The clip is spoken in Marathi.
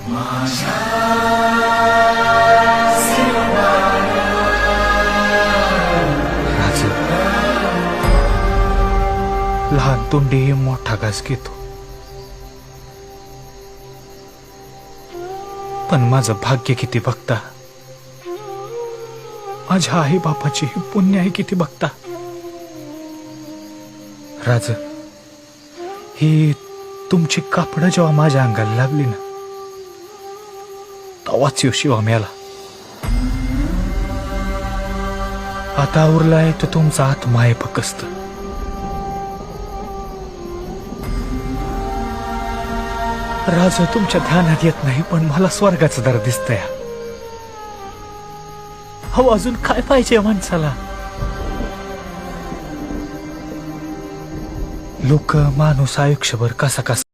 राज, लहान तोंडी मोठा घास घेतो, पण माझं भाग्य किती बघता, माझ्या आई बापाची पुण्य आहे किती बघता. राज, ही तुमची कापडं जेव्हा माझ्या अंगाला लागली ना, तेव्हाच यो शिवा मेला. आता उरलाय तो तुमचा आत्मा आहे फक्त. राज, तुमच्या ध्यानात येत नाही, पण मला स्वर्गाचं दर दिसतंय. हो, अजून काय पाहिजे माणसाला? लोक माणूस आयुष्यभर कसा कसा